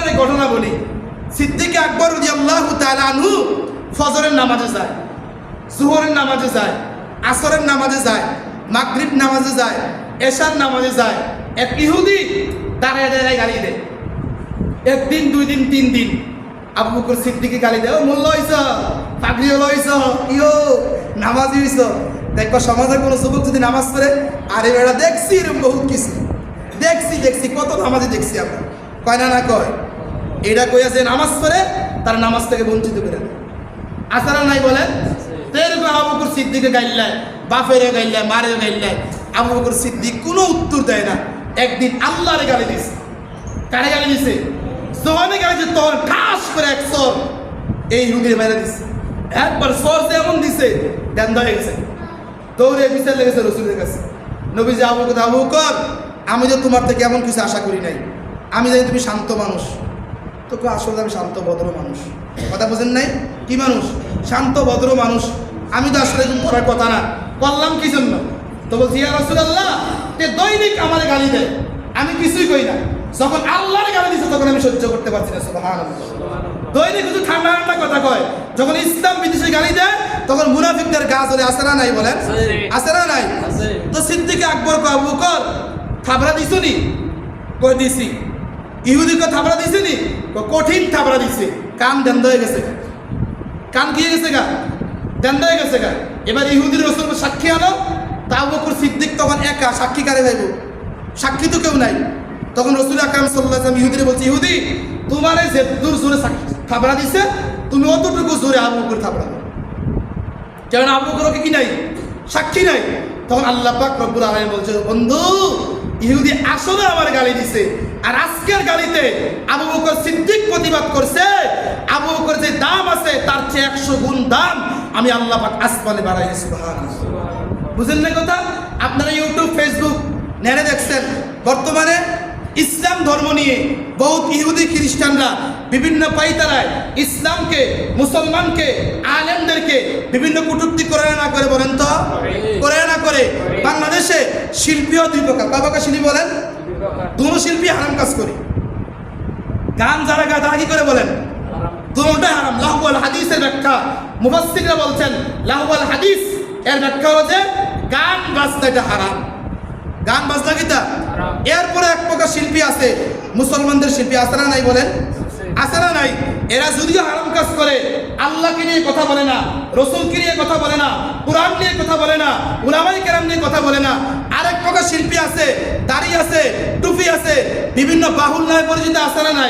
আকবরের ঘটনা বলি। সিদ্দিক আকবর রাদিয়াল্লাহু তাআলা আনহু ফজরের নামাজে যায়, জোহরের নামাজে যায়, আসরের নামাজে যায়, মাগরিব নামাজে যায়, এশার নামাজে যায়। এক ইহুদি দাঁড়ায় দাঁড়ায় গালি দেয়। একদিন, 2 দিন, 3 দিন আবু বকর সিদ্দিককে গালি দেয়, ও মোল্লা হইছ, পাগড়ি হইছ, ইয়ো নামাজি হইছ। দেখবা সমাজে কোনো যুবক যদি নামাজ পড়ে, আরে বেড়া দেখছি এরকম বহুত কিছু দেখছি কত নামাজি দেখছি আমরা, কয় না কয়। এটা কইয়া যে নামাজ পড়ে তার নামাজ থেকে বঞ্চিত করে দেয়। আসারা নাই বলেন? এরকম আবু বকর সিদ্দিককে গাইল্লায়, বাপেরে গাইল্লায়, মারে গাইল্লায়। আবু বকর সিদ্দিক কোনো উত্তর দেয় না। একদিন আল্লাহরে গালি দিছে। কারে গালি দিছে? যখনই গালি দিছে তখন ঠাস করে এক সর এই ইহুদির মেরে দিছে। একবার সর যেমন দিছে দেন হয়ে গেছে, দৌড়ে পিছিয়ে লেগেছে রসুলের কাছে। নবীজি আবু বকর, আমি তো তোমার থেকে এমন কিছু আশা করি নাই, আমি জানি তুমি শান্ত মানুষ। তো আসলে আমি শান্ত ভদ্র মানুষ, কথা বোঝেন নাই? কি মানুষ? শান্ত ভদ্র মানুষ। আমি তো আসলে এরকম করার কথা না, করলাম কি জন্য? তো বলছি ইয়া রাসূলুল্লাহ, তে দৈনিক আমার গালি দেয়, আমি কিছুই কই না। যখন আল্লাহর গালি দিছে তখন আমি সহ্য করতে পারছি না। সুবহানাল্লাহ। দৈনিক শুধু ঠান্ডা ঠান্ডা কথা কয়। যখন ইসলাম বিদেশে গালি দেয় তখন মুনাফিকদের গা জ্বলে। আছে না নাই বলেন? আছে না নাই? তো সিদ্দিক আকবর কয়, আবু বকর থাবড়া দিছো নি? কই দিছি। ইহুদিকে থাবড়া দিছে নি? কঠিন থাবড়া দিছে। কান দেন্দ হয়ে গেছে, কান কি হয়ে গেছে গা? দেন্দ হয়ে গেছে গা। এবার ইহুদির রসুল সাক্ষী আনো। তা আবু বকর সিদ্দিক তখন একা, সাক্ষী কারে ভাইব? সাক্ষী তো কেউ নাই। তখন রসুল আকরাম সাল্লাল্লাহু আলাইহি ওয়াসাল্লাম ইহুদিরে বলছে, ইহুদি তোমারে যে দূর জোরে থাবড়া দিছে, তুমি অতটুকু জোরে আবু বকর থাবড়া দাও। কেন আবু বকরকে কি নাই? সাক্ষী নাই। তখন আল্লাহ পাক রব্বুল আলামিন বলছে, বন্ধু ইহুদি আসলে আমার গালি দিছে, আর আজকের গালিতে আবু বকর সিদ্দিক প্রতিবাদ করছে। আবু বকর যে দাম আছে তার চেয়ে 100 গুণ দাম আমি আল্লাহ পাক আসমানে বাড়াইছি। সুবহানাল্লাহ। বুঝেন না কথা? আপনারা ইউটিউব, ফেসবুক নেড়ে দেখছেন, বর্তমানে ইসলাম ধর্ম নিয়ে বহুত ইহুদি খ্রিস্টানরা বিভিন্ন পাইতারায় ইসলামকে, মুসলমানকে, আলেমদেরকে বিভিন্ন কটূক্তি করে না করে? বলেন তো, করে না করে? বাংলাদেশে শিল্পীও 2 প্রকার। বাবাকে শিল্পী বলেন? দুনো শিল্পী হারাম কাজ করে। গান যারা গায় তারা কি করে বলেন? দুটোটাই হারাম। লাহওয়াল হাদিসের ব্যাখ্যা মুফাসসিররা বলছেন, লাহওয়াল হাদিস এর ব্যাখ্যা হলো যে গান বাজনা এটা হারাম। গান বাজনা কিটা? এরপরে এক প্রকার শিল্পী আছে, মুসলমানদের শিল্পী। আছে না নাই বলেন? আছে না নাই? এরা যদিও হারাম কাজ করে, আল্লাহকে নিয়ে কথা বলে না, রসুলকে নিয়ে কথা বলে না, কোরআন নিয়ে কথা বলে না, উলামায়ে কেরাম নিয়ে কথা বলে না। আরেক প্রকার শিল্পী আছে, দাড়ি আছে, টুপি আছে, বিভিন্ন বাহুল নামে পরিচিত। আছে না নাই?